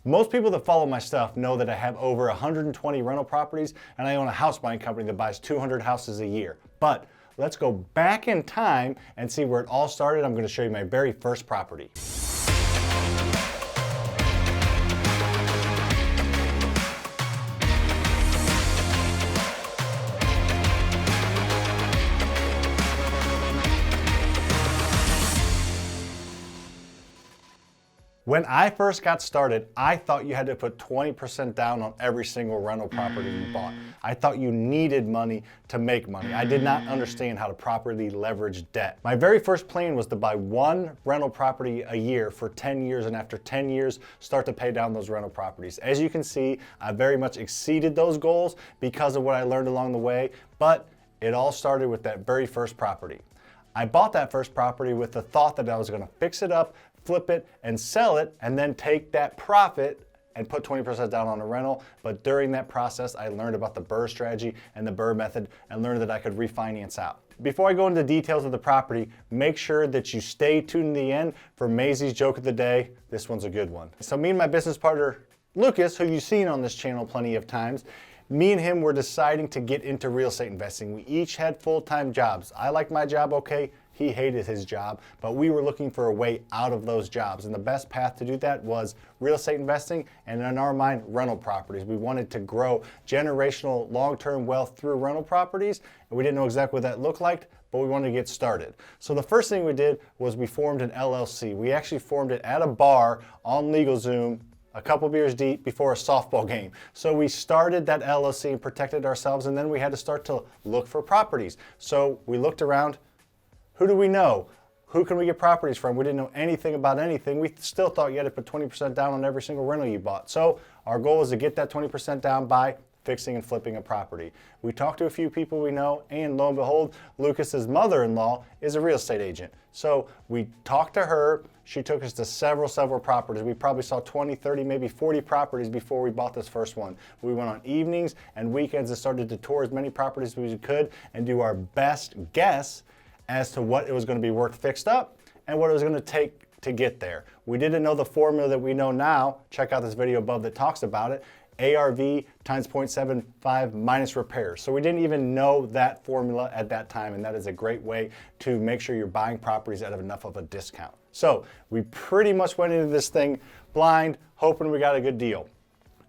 Most people that follow my stuff know that I have over 120 rental properties and I own a house buying company that buys 200 houses a year. But let's go back in time and see where it all started. I'm going to show you my very first property. When I first got started, I thought you had to put 20% down on every single rental property you bought. I thought you needed money to make money. I did not understand how to properly leverage debt. My very first plan was to buy one rental property a year for 10 years, and after 10 years, start to pay down those rental properties. As you can see, I very much exceeded those goals because of what I learned along the way, but it all started with that very first property. I bought that first property with the thought that I was gonna fix it up, flip it, and sell it, and then take that profit and put 20% down on a rental. But during that process, I learned about the BRRRR strategy and the BRRRR method and learned that I could refinance out. Before I go into the details of the property, make sure that you stay tuned to the end for Maisie's joke of the day. This one's a good one. So me and my business partner, Lucas, who you've seen on this channel plenty of times, me and him were deciding to get into real estate investing. We each had full-time jobs. I liked my job okay. He hated his job, but we were looking for a way out of those jobs. And the best path to do that was real estate investing, and in our mind, rental properties. We wanted to grow generational long-term wealth through rental properties, and we didn't know exactly what that looked like, but we wanted to get started. So the first thing we did was we formed an LLC. We actually formed it at a bar on LegalZoom, a couple beers deep before a softball game. So we started that LLC and protected ourselves, and then we had to start to look for properties. So we looked around. Who do we know? Who can we get properties from? We didn't know anything about anything. We still thought you had to put 20% down on every single rental you bought. So our goal is to get that 20% down by fixing and flipping a property. We talked to a few people we know, and lo and behold, Lucas's mother-in-law is a real estate agent. So we talked to her. She took us to several properties. We probably saw 20, 30, maybe 40 properties before we bought this first one. We went on evenings and weekends and started to tour as many properties as we could and do our best guess as to what it was going to be worth fixed up and what it was going to take to get there. We didn't know the formula that we know now. Check out this video above that talks about it. ARV times 0.75 minus repairs. So we didn't even know that formula at that time, and that is a great way to make sure you're buying properties at enough of a discount. So we pretty much went into this thing blind, hoping we got a good deal.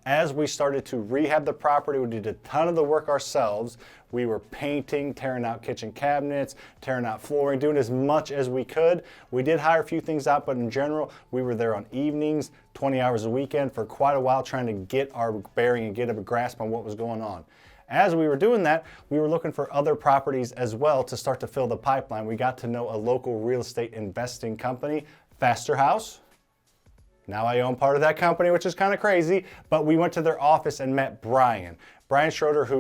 As we started to rehab the property, we did a ton of the work ourselves. We were painting, tearing out kitchen cabinets, tearing out flooring, doing as much as we could. We did hire a few things out, but in general, we were there on evenings, 20 hours a weekend for quite a while, trying to get our bearing and get a grasp on what was going on. As we were doing that, we were looking for other properties as well to start to fill the pipeline. We got to know a local real estate investing company, FasterHouse. Now I own part of that company, which is kind of crazy, but we went to their office and met Brian. Brian Schroeder, who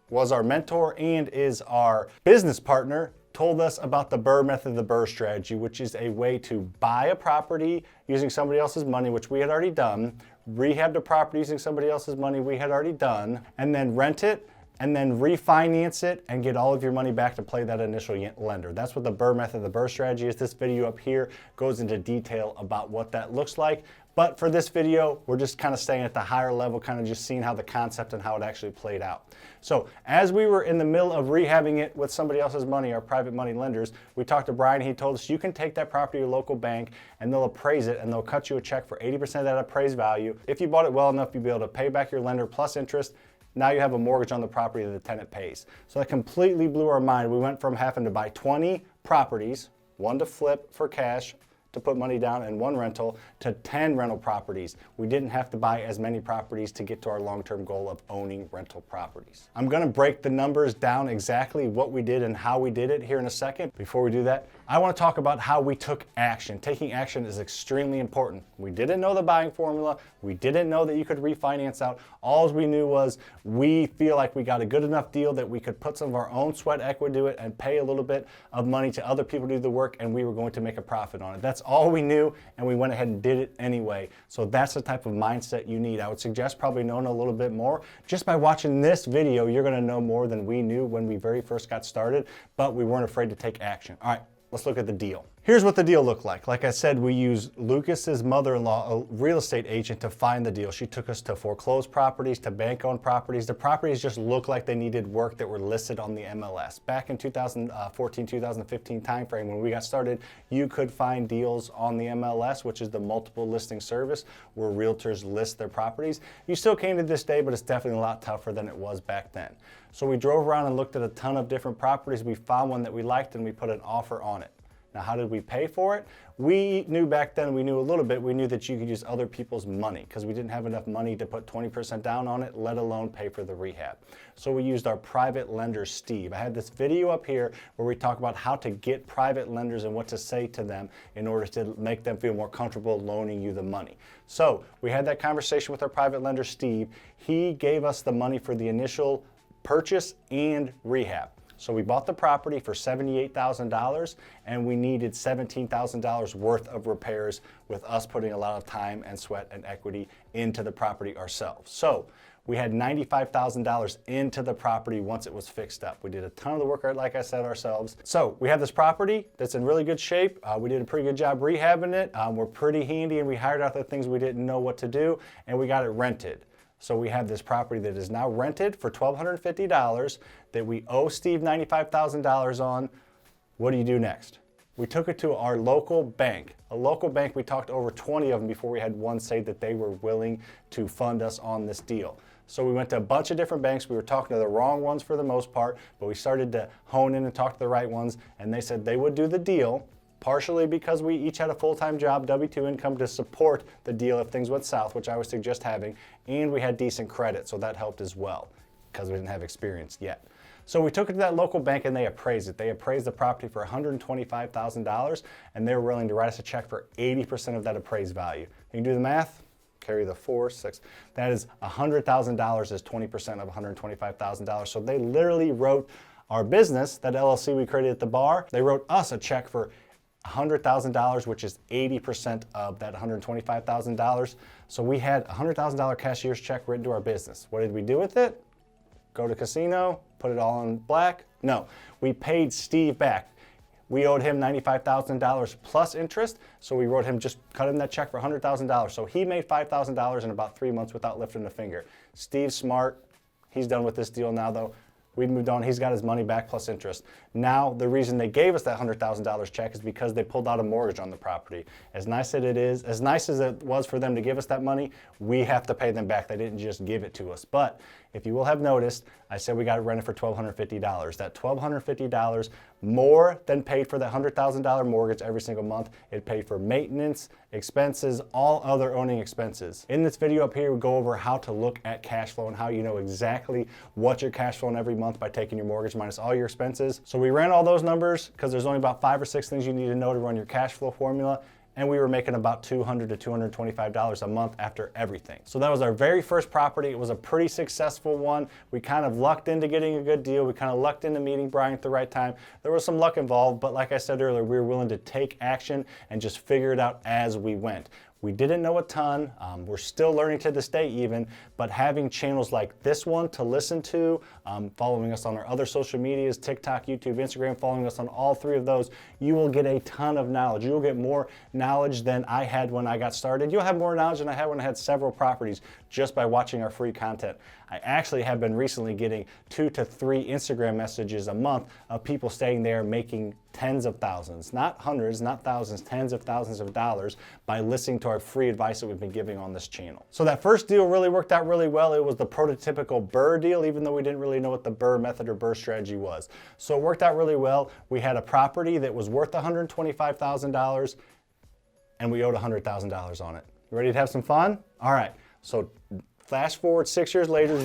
was our mentor and is our business partner, told us about the BRRRR method, the BRRRR strategy, which is a way to buy a property using somebody else's money, which we had already done, rehab the property using somebody else's money we had already done, and then rent it, and then refinance it and get all of your money back to play that initial lender. That's what the BRRRR method, the BRRRR strategy is. This video up here goes into detail about what that looks like. But for this video, we're just kind of staying at the higher level, kind of just seeing how the concept and how it actually played out. So as we were in the middle of rehabbing it with somebody else's money, our private money lenders, we talked to Brian. He told us you can take that property to your local bank and they'll appraise it and they'll cut you a check for 80% of that appraised value. If you bought it well enough, you'll be able to pay back your lender plus interest. Now you have a mortgage on the property that the tenant pays. So that completely blew our mind. We went from having to buy 20 properties, one to flip for cash, to put money down in one rental, to 10 rental properties. We didn't have to buy as many properties to get to our long-term goal of owning rental properties. I'm gonna break the numbers down exactly what we did and how we did it here in a second. Before we do that, I wanna talk about how we took action. Taking action is extremely important. We didn't know the buying formula. We didn't know that you could refinance out. All we knew was we feel like we got a good enough deal that we could put some of our own sweat equity to it and pay a little bit of money to other people to do the work, and we were going to make a profit on it. That's all we knew, and we went ahead and did it anyway. So that's the type of mindset you need. I would suggest probably knowing a little bit more. Just by watching this video, you're gonna know more than we knew when we very first got started, but we weren't afraid to take action. All right, let's look at the deal. Here's what the deal looked like. Like I said, we used Lucas's mother-in-law, a real estate agent, to find the deal. She took us to foreclosed properties, to bank-owned properties. The properties just looked like they needed work that were listed on the MLS. Back in 2014, 2015 timeframe, when we got started, you could find deals on the MLS, which is the multiple listing service where realtors list their properties. You still can to this day, but it's definitely a lot tougher than it was back then. So we drove around and looked at a ton of different properties. We found one that we liked and we put an offer on it. Now, how did we pay for it? We knew back then, we knew a little bit, we knew that you could use other people's money because we didn't have enough money to put 20% down on it, let alone pay for the rehab. So we used our private lender, Steve. I had this video up here where we talk about how to get private lenders and what to say to them in order to make them feel more comfortable loaning you the money. So we had that conversation with our private lender, Steve. He gave us the money for the initial purchase and rehab. So we bought the property for $78,000 and we needed $17,000 worth of repairs with us putting a lot of time and sweat and equity into the property ourselves. So we had $95,000 into the property once it was fixed up. We did a ton of the work, like I said, ourselves. So we have this property that's in really good shape. We did a pretty good job rehabbing it. We're pretty handy and we hired out the things we didn't know what to do and we got it rented. So we have this property that is now rented for $1,250 that we owe Steve $95,000 on. What do you do next? We took it to our local bank. A local bank, we talked to over 20 of them before we had one say that they were willing to fund us on this deal. So we went to a bunch of different banks. We were talking to the wrong ones for the most part, but we started to hone in and talk to the right ones, and they said they would do the deal. Partially because we each had a full-time job, W-2 income to support the deal if things went south, which I would suggest having, and we had decent credit, so that helped as well because we didn't have experience yet. So we took it to that local bank and they appraised it. They appraised the property for $125,000 and they were willing to write us a check for 80% of that appraised value. You can do the math, carry the 4, 6. That is $100,000 is 20% of $125,000. So they literally wrote our business, that LLC we created at the bar, they wrote us a check for $100,000, which is 80% of that $125,000. So we had a $100,000 cashier's check written to our business. What did we do with it? Go to casino, put it all in black? No, we paid Steve back. We owed him $95,000 plus interest, so we wrote him, just cut him that check for $100,000. So he made $5,000 in about 3 months without lifting a finger. Steve's smart. He's done with this deal now, though. We moved on, he's got his money back plus interest. Now, the reason they gave us that $100,000 check is because they pulled out a mortgage on the property. As nice as it was for them to give us that money, we have to pay them back. They didn't just give it to us. But if you will have noticed, I said we got it rented for $1,250. That $1,250 more than paid for that $100,000 mortgage every single month. It paid for maintenance, expenses, all other owning expenses. In this video up here, we go over how to look at cash flow and how you know exactly what you're cash flowing every month by taking your mortgage minus all your expenses. So we ran all those numbers because there's only about 5 or 6 things you need to know to run your cash flow formula. And we were making about $200 to $225 a month after everything. So that was our very first property. It was a pretty successful one. We kind of lucked into getting a good deal. We kind of lucked into meeting Brian at the right time. There was some luck involved, but like I said earlier, we were willing to take action and just figure it out as we went. We didn't know a ton. We're still learning to this day even, but having channels like this one to listen to, following us on our other social medias, TikTok, YouTube, Instagram, following us on all 3 of those, you will get a ton of knowledge. You will get more knowledge than I had when I got started. You'll have more knowledge than I had when I had several properties just by watching our free content. I actually have been recently getting 2 to 3 Instagram messages a month of people staying there making tens of thousands, not hundreds, not thousands, tens of thousands of dollars by listening to our free advice that we've been giving on this channel. So that first deal really worked out really well. It was the prototypical BRRRR deal, even though we didn't really know what the BRRRR method or BRRRR strategy was. So it worked out really well. We had a property that was worth $125,000 and we owed $100,000 on it. You ready to have some fun? All right, so fast forward 6 years later,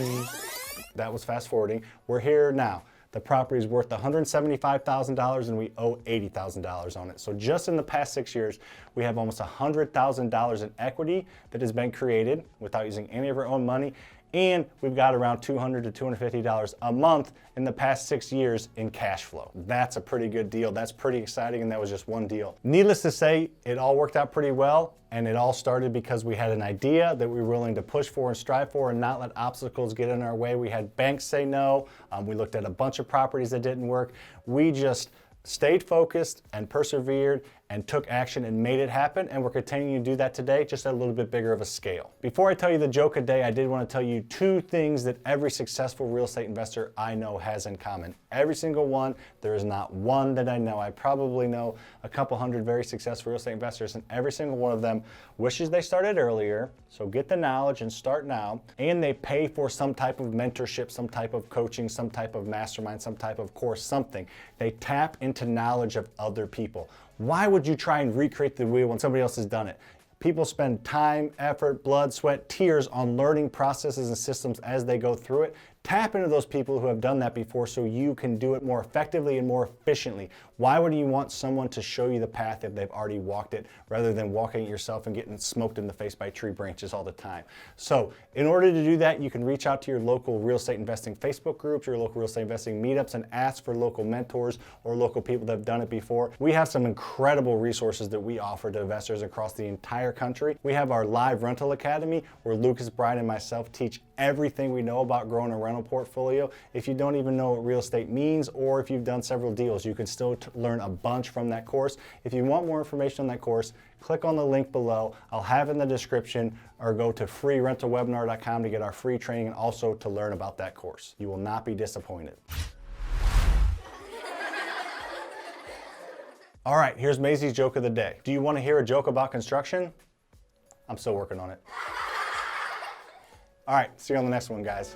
that was fast forwarding. We're here now. The property is worth $175,000 and we owe $80,000 on it. So just in the past 6 years, we have almost $100,000 in equity that has been created without using any of our own money. And we've got around $200 to $250 a month in the past 6 years in cash flow. That's a pretty good deal. That's pretty exciting, and that was just one deal. Needless to say, it all worked out pretty well, and it all started because we had an idea that we were willing to push for and strive for and not let obstacles get in our way. We had banks say no. We looked at a bunch of properties that didn't work. We just stayed focused and persevered and took action and made it happen, and we're continuing to do that today, just at a little bit bigger of a scale. Before I tell you the joke of the day, I did want to tell you 2 things that every successful real estate investor I know has in common. Every single one. There is not one that I know. I probably know a couple hundred very successful real estate investors, and every single one of them wishes they started earlier, so get the knowledge and start now, and they pay for some type of mentorship, some type of coaching, some type of mastermind, some type of course, something. They tap into knowledge of other people. Why would you try and recreate the wheel when somebody else has done it? People spend time, effort, blood, sweat, tears on learning processes and systems as they go through it. Tap into those people who have done that before so you can do it more effectively and more efficiently. Why would you want someone to show you the path if they've already walked it, rather than walking it yourself and getting smoked in the face by tree branches all the time? So in order to do that, you can reach out to your local real estate investing Facebook groups, your local real estate investing meetups, and ask for local mentors or local people that have done it before. We have some incredible resources that we offer to investors across the entire country. We have our live rental academy where Lucas, Brian, and myself teach everything we know about growing a rental portfolio. If you don't even know what real estate means, or if you've done several deals, you can still learn a bunch from that course. If you want more information on that course, click on the link below. I'll have it in the description, or go to freerentalwebinar.com to get our free training and also to learn about that course. You will not be disappointed. All right, here's Maisie's joke of the day. Do you want to hear a joke about construction? I'm still working on it. All right, see you on the next one, guys.